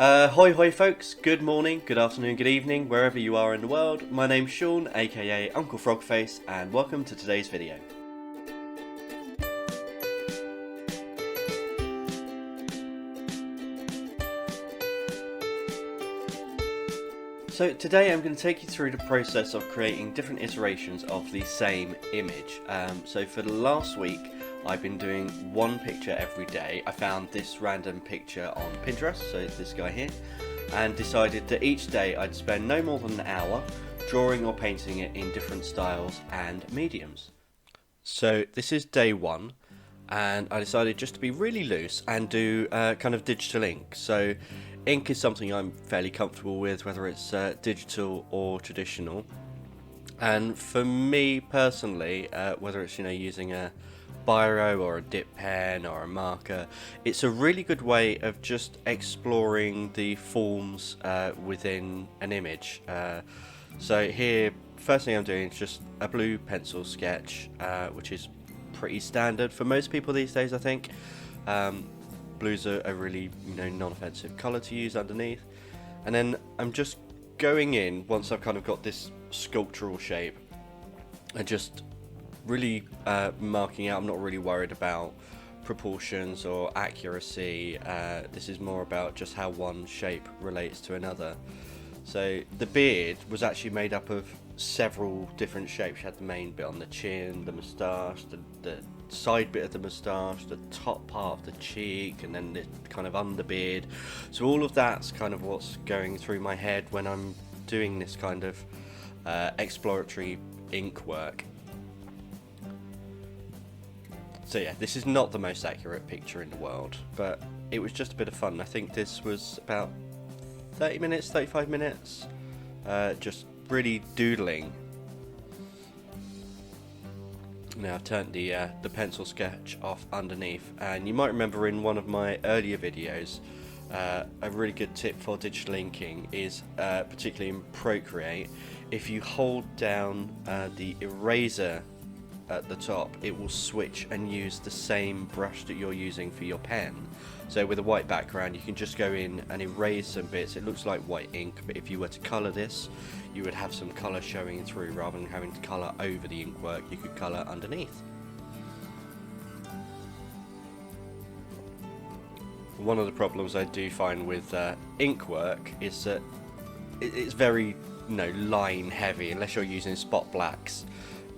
Hoi hoi folks, good morning, good afternoon, good evening, wherever you are in the world. My name's Sean, aka Uncle Frogface, and welcome to today's video. So today I'm going to take you through the process of creating different iterations of the same image. So for the last week I've been doing one picture every day. I found this random picture on Pinterest, so it's this guy here, and decided that each day I'd spend no more than an hour drawing or painting it in different styles and mediums. So this is day one, and I decided just to be really loose and do kind of digital ink. So ink is something I'm fairly comfortable with, whether it's digital or traditional. And for me personally, whether it's using a biro or a dip pen or a marker, it's a really good way of just exploring the forms within an image. So here, first thing I'm doing is just a blue pencil sketch, which is pretty standard for most people these days, I think. Blue's a really non-offensive colour to use underneath, and then I'm just going in once I've kind of got this sculptural shape and just really marking out. I'm not really worried about proportions or accuracy. This is more about just how one shape relates to another. So the beard was actually made up of several different shapes. You had the main bit on the chin, the moustache, the side bit of the moustache, the top part of the cheek, and then the kind of underbeard. So all of that's kind of what's going through my head when I'm doing this kind of exploratory ink work. So yeah, this is not the most accurate picture in the world, but it was just a bit of fun. I think this was about 30 minutes, 35 minutes, just really doodling. Now I've turned the pencil sketch off underneath, and you might remember in one of my earlier videos, a really good tip for digital inking is, particularly in Procreate, if you hold down the eraser at the top, it will switch and use the same brush that you're using for your pen. So with a white background, you can just go in and erase some bits. It looks like white ink, but if you were to colour this, you would have some colour showing through. Rather than having to colour over the ink work, you could colour underneath. One of the problems I do find with ink work is that it's very line heavy. Unless you're using spot blacks,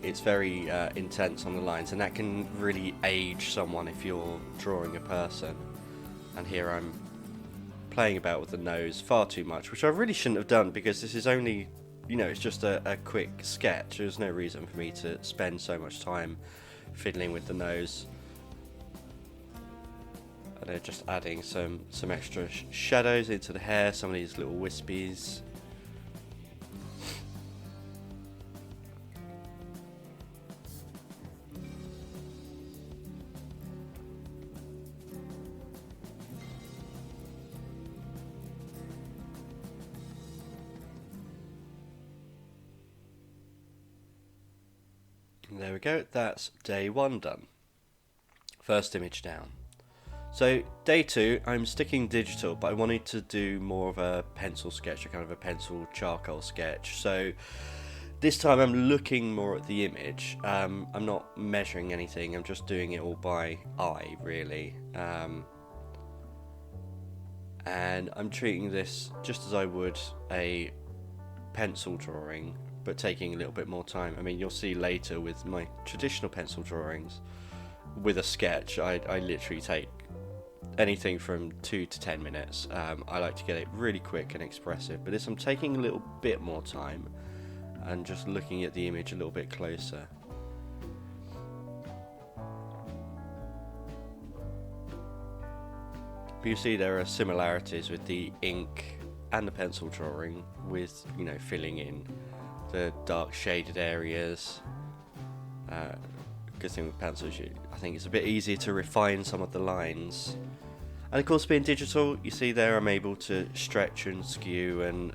it's very intense on the lines, and that can really age someone if you're drawing a person. And here I'm playing about with the nose far too much, which I really shouldn't have done, because this is only, it's just a quick sketch. There's no reason for me to spend so much time fiddling with the nose. And they're just adding some extra shadows into the hair, some of these little wispies. There we go, that's day one done. First image down. So day two, I'm sticking digital, but I wanted to do more of a pencil sketch, a kind of a pencil charcoal sketch. So this time I'm looking more at the image. I'm not measuring anything, I'm just doing it all by eye, really. And I'm treating this just as I would a pencil drawing, but taking a little bit more time. I mean, you'll see later with my traditional pencil drawings, with a sketch, I literally take anything from 2 to 10 minutes. I like to get it really quick and expressive, but this I'm taking a little bit more time and just looking at the image a little bit closer. But you see there are similarities with the ink and the pencil drawing, with filling in the dark shaded areas. Good thing with pencils, I think it's a bit easier to refine some of the lines. And of course, being digital, you see there I'm able to stretch and skew and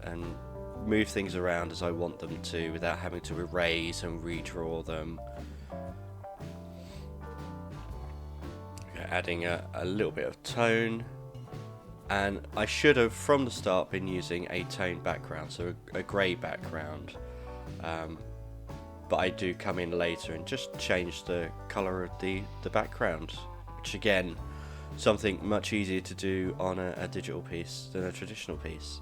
move things around as I want them to, without having to erase and redraw them. Adding a little bit of tone And I should have from the start been using a toned background, so a grey background, but I do come in later and just change the colour of the background, which again, something much easier to do on a digital piece than a traditional piece.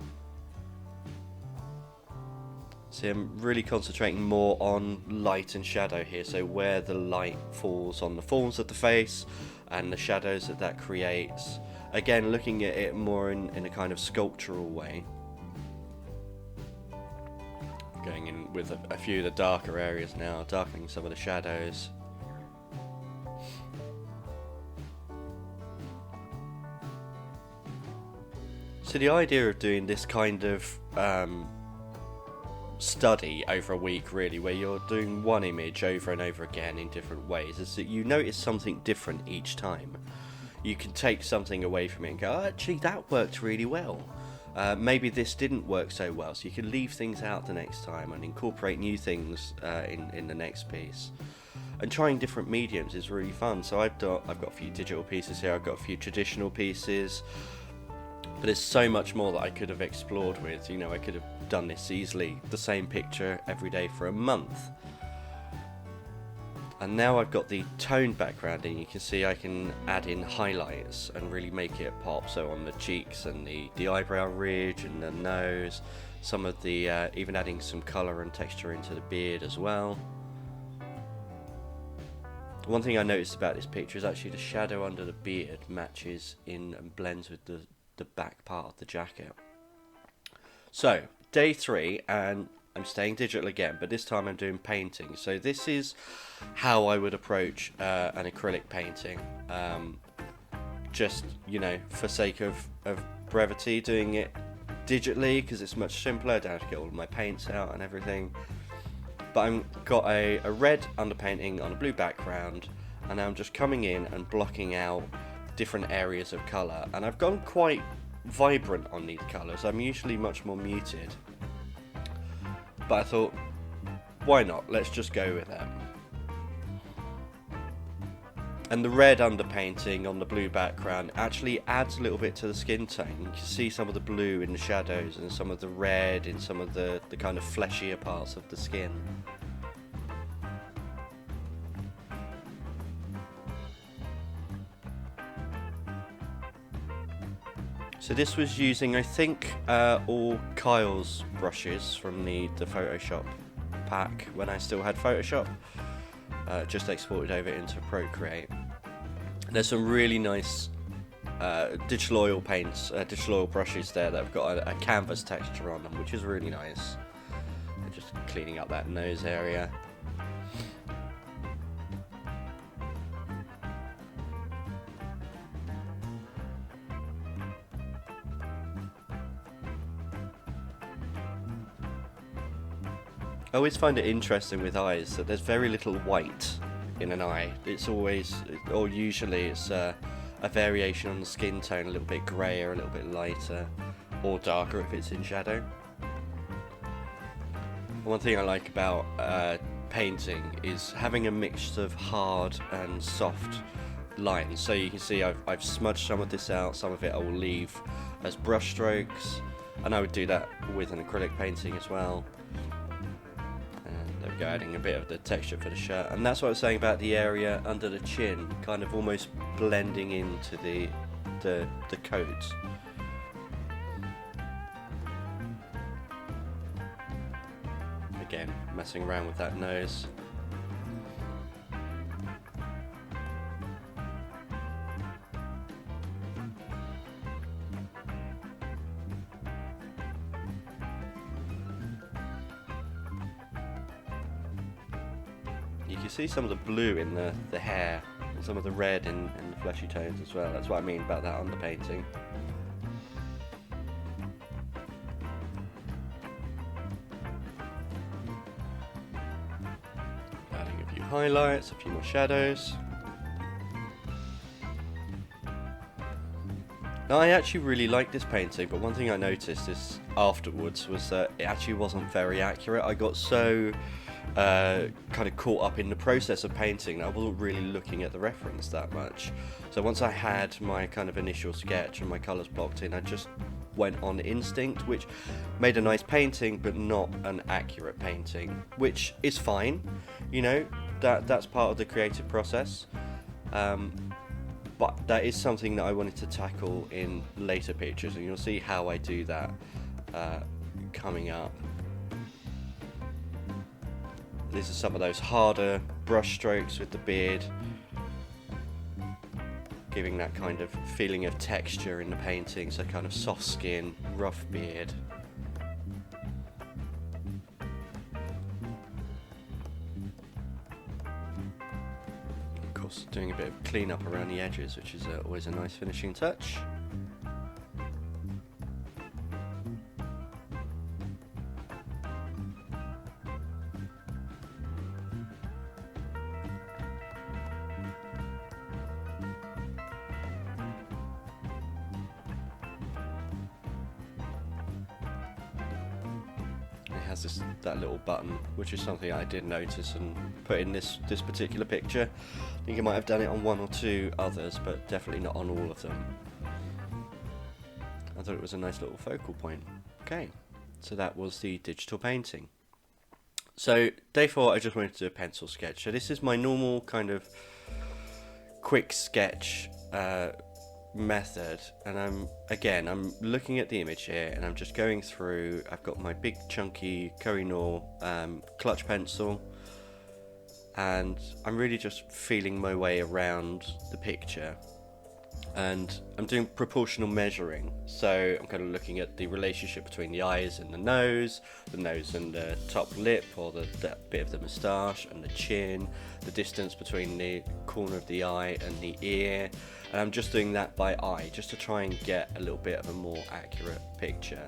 See, I'm really concentrating more on light and shadow here, so where the light falls on the forms of the face and the shadows that creates. Again, looking at it more in a kind of sculptural way. Going in with a few of the darker areas now, darkening some of the shadows. So the idea of doing this kind of study over a week, really, where you're doing one image over and over again in different ways, is that you notice something different each time. You can take something away from it and go, oh, actually that worked really well. Maybe this didn't work so well, so you can leave things out the next time and incorporate new things in the next piece. And trying different mediums is really fun. So I've got a few digital pieces here, I've got a few traditional pieces, but there's so much more that I could have explored with. You know, I could have done this easily, the same picture every day for a month. And now I've got the toned background in, you can see I can add in highlights and really make it pop. So on the cheeks and the eyebrow ridge and the nose, some of the, even adding some colour and texture into the beard as well. One thing I noticed about this picture is actually the shadow under the beard matches in and blends with the back part of the jacket. So, day 3, and I'm staying digital again, but this time I'm doing painting. So this is how I would approach an acrylic painting. Just, you know, for sake of brevity, doing it digitally because it's much simpler. I don't have to get all of my paints out and everything. But I've got a red underpainting on a blue background, and I'm just coming in and blocking out different areas of colour. And I've gone quite vibrant on these colours. I'm usually much more muted. But I thought, why not? Let's just go with that. And the red underpainting on the blue background actually adds a little bit to the skin tone. You can see some of the blue in the shadows and some of the red in some of the kind of fleshier parts of the skin. So this was using, I think, all Kyle's brushes from the Photoshop pack when I still had Photoshop. Just exported over into Procreate. There's some really nice digital oil paints, digital oil brushes there that have got a canvas texture on them, which is really nice. Just cleaning up that nose area. I always find it interesting with eyes that there's very little white in an eye. It's always, or usually it's a variation on the skin tone, a little bit greyer, a little bit lighter, or darker if it's in shadow. One thing I like about painting is having a mix of hard and soft lines. So you can see I've smudged some of this out, some of it I will leave as brush strokes, and I would do that with an acrylic painting as well. There we go, adding a bit of the texture for the shirt. And that's what I was saying about the area under the chin, kind of almost blending into the coat. Again, messing around with that nose. You can see some of the blue in the hair, and some of the red in the fleshy tones as well. That's what I mean about that underpainting. Adding a few highlights, a few more shadows. Now, I actually really like this painting, but one thing I noticed is afterwards was that it actually wasn't very accurate. I got so kind of caught up in the process of painting. I wasn't really looking at the reference that much. So once I had my kind of initial sketch and my colours blocked in, I just went on instinct, which made a nice painting, but not an accurate painting, which is fine. You know, that's part of the creative process. But that is something that I wanted to tackle in later pictures, and you'll see how I do that coming up. These are some of those harder brush strokes with the beard, giving that kind of feeling of texture in the painting, so kind of soft skin, rough beard. Of course, doing a bit of clean-up around the edges, which is always a nice finishing touch. Has that little button, which is something I did notice and put in this particular picture. I think I might have done it on one or two others, but definitely not on all of them. I thought it was a nice little focal point. Okay, so that was the digital painting. So day 4, I just wanted to do a pencil sketch. So this is my normal kind of quick sketch method, and I'm looking at the image here, and I'm just going through. I've got my big chunky Koh-i-Noor clutch pencil, and I'm really just feeling my way around the picture, and I'm doing proportional measuring. So I'm kind of looking at the relationship between the eyes and the nose and the top lip, or that bit of the moustache and the chin, the distance between the corner of the eye and the ear. And I'm just doing that by eye, just to try and get a little bit of a more accurate picture.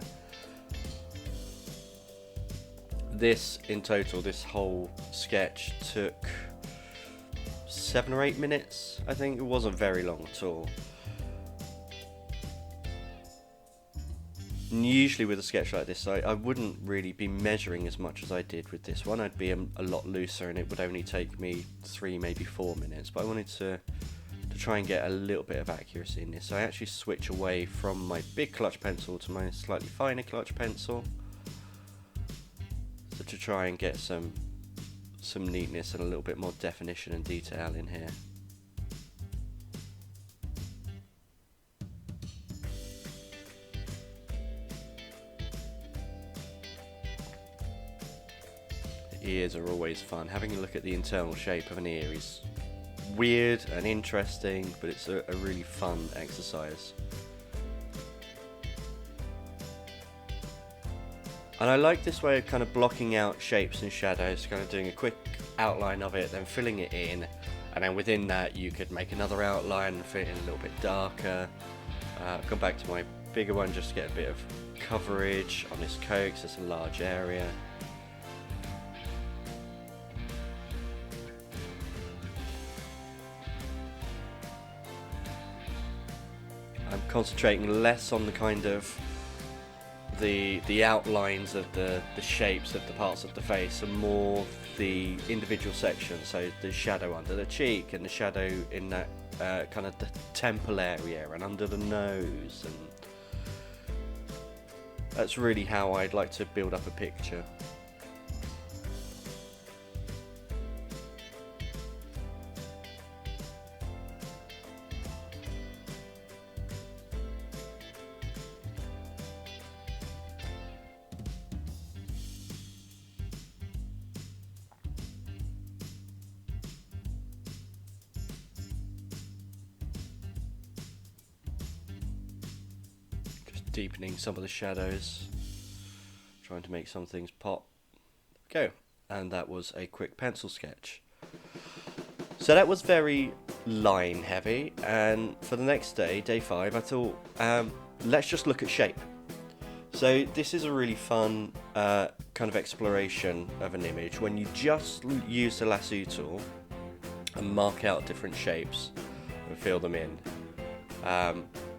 This, in total, this whole sketch took 7 or 8 minutes, I think. It wasn't very long at all. And usually with a sketch like this, I wouldn't really be measuring as much as I did with this one. I'd be a lot looser, and it would only take me 3, maybe 4 minutes. But I wanted to try and get a little bit of accuracy in this. So I actually switch away from my big clutch pencil to my slightly finer clutch pencil, so to try and get some neatness and a little bit more definition and detail in here. The ears are always fun. Having a look at the internal shape of an ear is weird and interesting, but it's a really fun exercise. And I like this way of kind of blocking out shapes and shadows, kind of doing a quick outline of it, then filling it in, and then within that you could make another outline and fit it in a little bit darker. I've gone back to my bigger one just to get a bit of coverage on this coat, because it's a large area. I'm concentrating less on the kind of the outlines of the shapes of the parts of the face, and more the individual sections. So the shadow under the cheek, and the shadow in that kind of the temple area and under the nose, and that's really how I'd like to build up a picture. Deepening some of the shadows, trying to make some things pop. Go. And that was a quick pencil sketch. So that was very line heavy, and for the next day, day 5, I thought let's just look at shape. So this is a really fun kind of exploration of an image when you just use the Lasso tool and mark out different shapes and fill them in.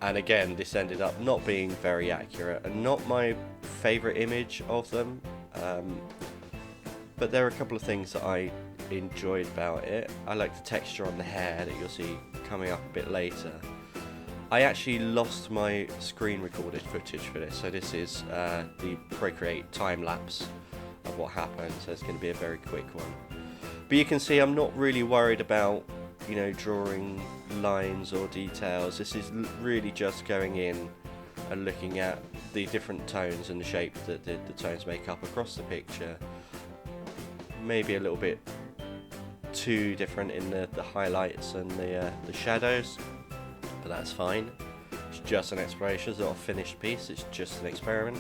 And again, this ended up not being very accurate and not my favourite image of them. but there are a couple of things that I enjoyed about it. I like the texture on the hair that you'll see coming up a bit later. I actually lost my screen recorded footage for this, so this is the Procreate time lapse of what happened, so it's going to be a very quick one. But you can see I'm not really worried about, you know, drawing lines or details. This is really just going in and looking at the different tones and the shape that the tones make up across the picture. Maybe a little bit too different in the highlights and the shadows, but that's fine. It's just an exploration, it's not a finished piece, it's just an experiment.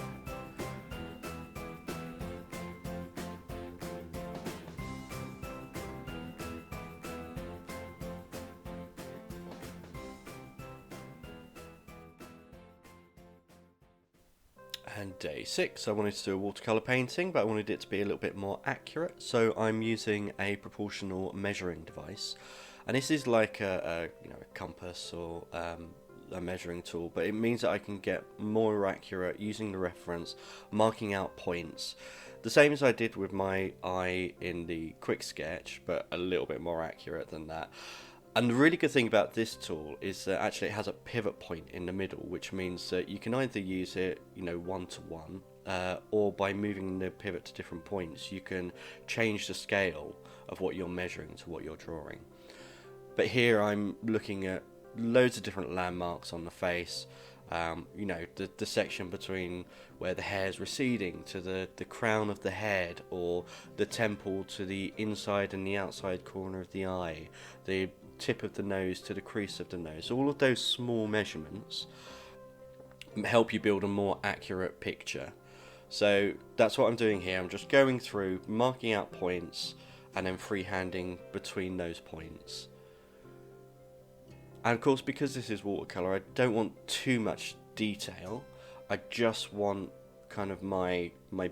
And day 6, I wanted to do a watercolour painting, but I wanted it to be a little bit more accurate, so I'm using a proportional measuring device. And this is like a compass or a measuring tool, but it means that I can get more accurate using the reference, marking out points. The same as I did with my eye in the quick sketch, but a little bit more accurate than that. And the really good thing about this tool is that actually it has a pivot point in the middle, which means that you can either use it, you know, one-to-one, or by moving the pivot to different points, you can change the scale of what you're measuring to what you're drawing. But here I'm looking at loads of different landmarks on the face. You know, the section between where the hair is receding to the crown of the head, or the temple to the inside and the outside corner of the eye, the tip of the nose to the crease of the nose. All of those small measurements help you build a more accurate picture. So that's what I'm doing here. I'm just going through, marking out points, and then freehanding between those points. And of course, because this is watercolour, I don't want too much detail. I just want kind of my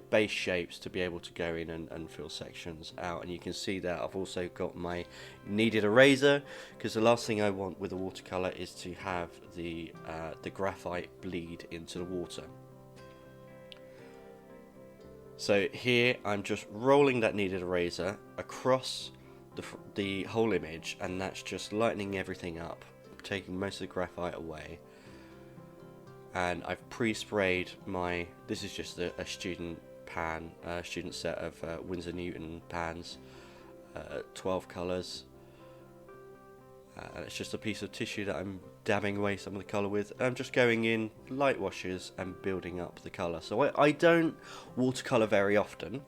base shapes to be able to go in and fill sections out. And you can see that I've also got my kneaded eraser, because the last thing I want with a watercolour is to have the graphite bleed into the water. So here I'm just rolling that kneaded eraser across the whole image, and that's just lightening everything up, taking most of the graphite away. And I've pre-sprayed my, this is just a student pan, a student set of Winsor Newton pans, 12 colours. And it's just a piece of tissue that I'm dabbing away some of the colour with. I'm just going in light washes and building up the colour. So I don't watercolour very often,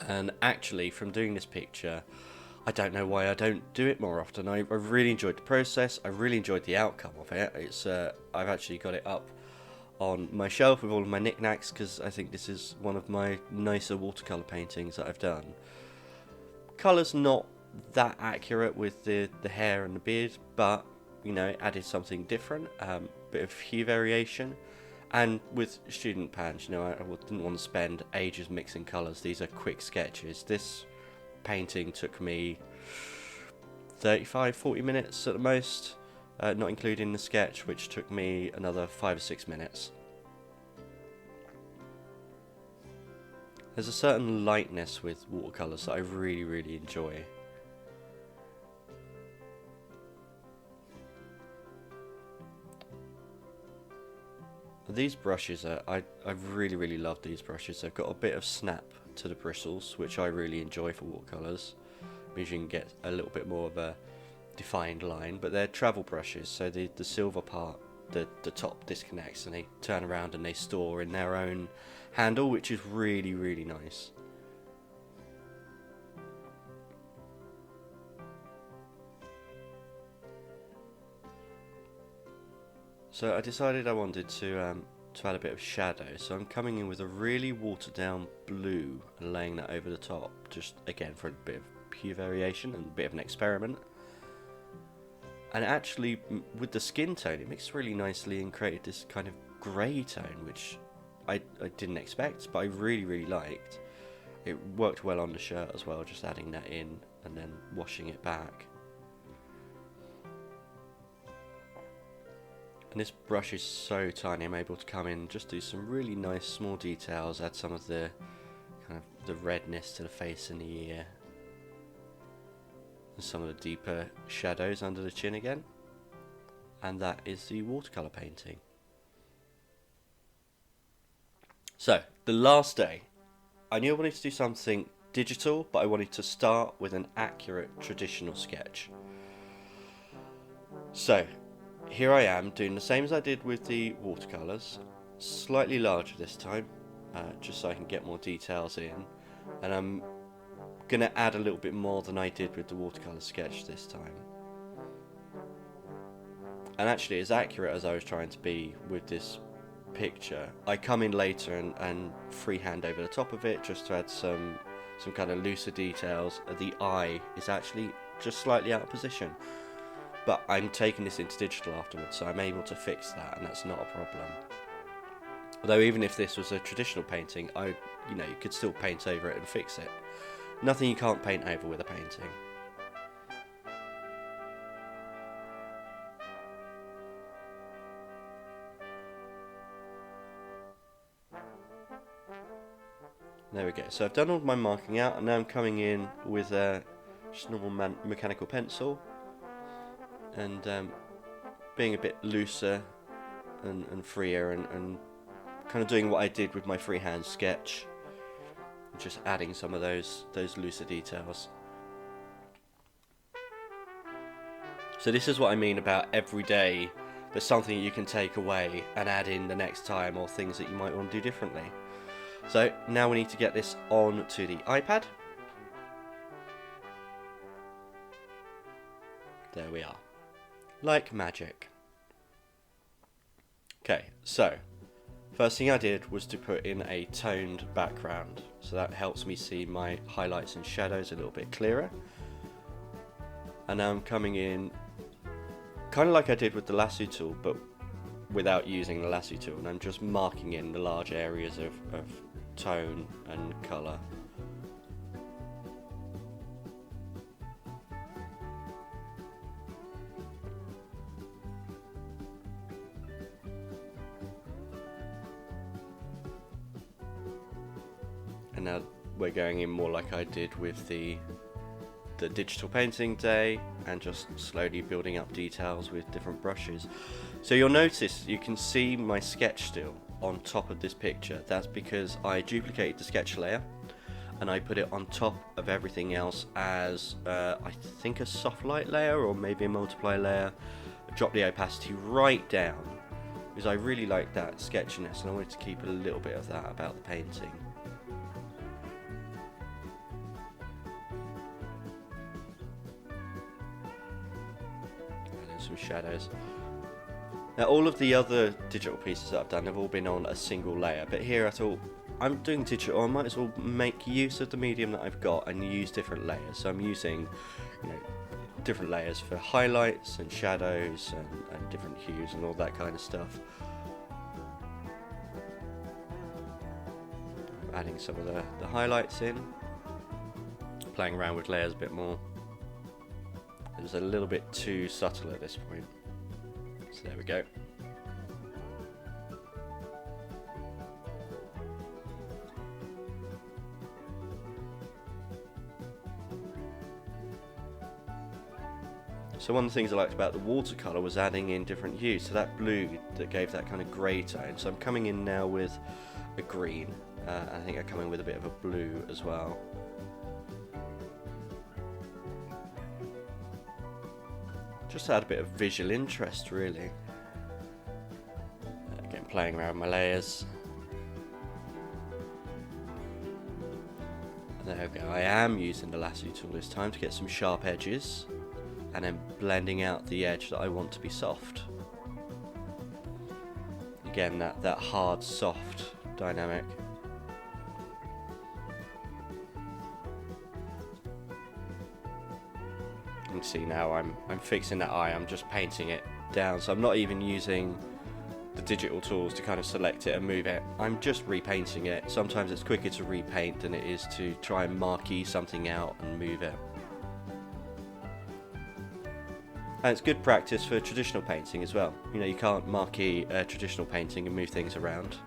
and actually from doing this picture, I don't know why I don't do it more often. I really enjoyed the process. I really enjoyed the outcome of it. It's I've actually got it up on my shelf with all of my knickknacks, because I think this is one of my nicer watercolour paintings that I've done. Colour's not that accurate with the hair and the beard, but you know, added something different, bit of hue variation. And with student pans, you know, I didn't want to spend ages mixing colours. These are quick sketches. This painting took me 35-40 minutes at the most, not including the sketch, which took me another 5 or 6 minutes. There's a certain lightness with watercolours that I really enjoy. These brushes I really love these brushes. They've got a bit of snap to the bristles, which I really enjoy for watercolours. Means you can get a little bit more of a defined line, but they're travel brushes, so the silver part, the top disconnects, and they turn around and they store in their own handle, which is really nice. So I decided I wanted to add a bit of shadow, so I'm coming in with a really watered down blue and laying that over the top, just again for a bit of hue variation and a bit of an experiment. And actually with the skin tone it mixed really nicely and created this kind of grey tone, which I didn't expect, but I really liked. It worked well on the shirt as well, just adding that in and then washing it back. And this brush is so tiny, I'm able to come in and just do some really nice small details, add some of the kind of the redness to the face and the ear. And some of the deeper shadows under the chin again. And that is the watercolour painting. So, the last day, I knew I wanted to do something digital, but I wanted to start with an accurate traditional sketch. So, here I am doing the same as I did with the watercolours, slightly larger this time, just so I can get more details in, and I'm going to add a little bit more than I did with the watercolour sketch this time. And actually, as accurate as I was trying to be with this picture, I come in later and freehand over the top of it just to add some kind of looser details. The eye is actually just slightly out of position, but I'm taking this into digital afterwards, so I'm able to fix that, and that's not a problem. Although even if this was a traditional painting, you could still paint over it and fix it. Nothing you can't paint over with a painting. There we go. So I've done all my marking out, and now I'm coming in with just normal mechanical pencil, and being a bit looser and freer, and kind of doing what I did with my freehand sketch, just adding some of those looser details. So this is what I mean about every day there's something you can take away and add in the next time, or things that you might want to do differently. So now we need to get this on to the iPad. There we are. Like magic. Okay, so first thing I did was to put in a toned background. So that helps me see my highlights and shadows a little bit clearer. And now I'm coming in kind of like I did with the Lasso tool, but without using the Lasso tool, and I'm just marking in the large areas of tone and colour. And now we're going in more like I did with the digital painting day, and just slowly building up details with different brushes. So you'll notice you can see my sketch still on top of this picture. That's because I duplicated the sketch layer and I put it on top of everything else as I think a soft light layer, or maybe a multiply layer. I dropped the opacity right down because I really like that sketchiness, and I wanted to keep a little bit of that about the painting. Some shadows. Now all of the other digital pieces that I've done have all been on a single layer, but here I thought, I'm doing digital, I might as well make use of the medium that I've got and use different layers. So I'm using different layers for highlights and shadows and different hues and all that kind of stuff. Adding some of the highlights in, playing around with layers a bit more. It was a little bit too subtle at this point, so there we go. So one of the things I liked about the watercolour was adding in different hues. So that blue that gave that kind of grey tone. So I'm coming in now with a green. I think I come in with a bit of a blue as well. Just to add a bit of visual interest, really. Again, playing around with my layers. There we go. I am using the Lasso tool this time to get some sharp edges, and then blending out the edge that I want to be soft. Again, that hard, soft dynamic. You can see now I'm fixing that eye, I'm just painting it down, so I'm not even using the digital tools to kind of select it and move it. I'm just repainting it. Sometimes it's quicker to repaint than it is to try and marquee something out and move it. And it's good practice for traditional painting as well. You know, you can't marquee a traditional painting and move things around.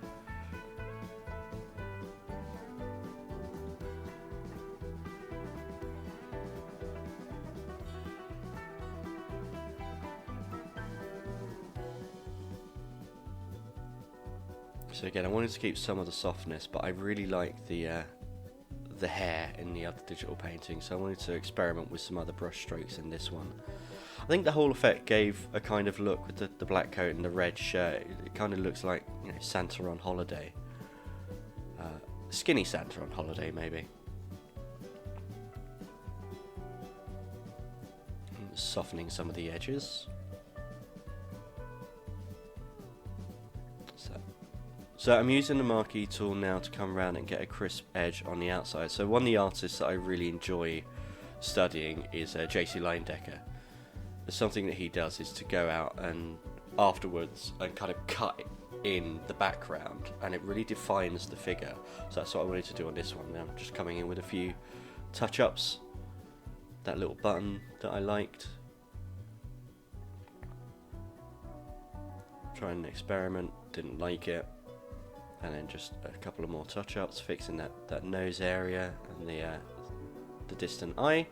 So again, I wanted to keep some of the softness, but I really like the hair in the other digital painting, so I wanted to experiment with some other brush strokes in this one. I think the whole effect gave a kind of look with the black coat and the red shirt. It kind of looks like, you know, Santa on holiday. Skinny Santa on holiday, maybe. Softening some of the edges. So I'm using the marquee tool now to come around and get a crisp edge on the outside. So one of the artists that I really enjoy studying is JC Leyendecker. Something that he does is to go out and afterwards and kind of cut in the background, and it really defines the figure. So that's what I wanted to do on this one. I'm just coming in with a few touch-ups. That little button that I liked. Trying an experiment, didn't like it. And then just a couple of more touch-ups, fixing that nose area and the distant eye.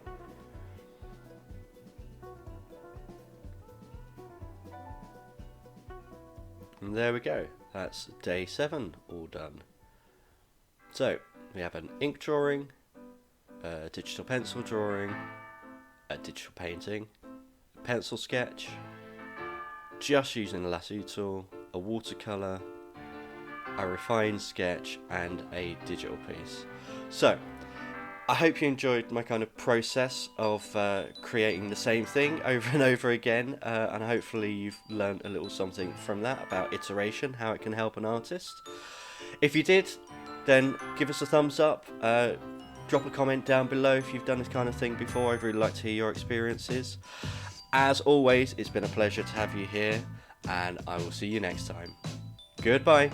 And there we go. That's day 7 all done. So we have an ink drawing, a digital pencil drawing, a digital painting, a pencil sketch, just using the Lasso tool, a watercolour, a refined sketch, and a digital piece. So I hope you enjoyed my kind of process of creating the same thing over and over again, and hopefully you've learned a little something from that about iteration, how it can help an artist. If you did, then give us a thumbs up, drop a comment down below if you've done this kind of thing before. I'd really like to hear your experiences. As always, it's been a pleasure to have you here, and I will see you next time. Goodbye.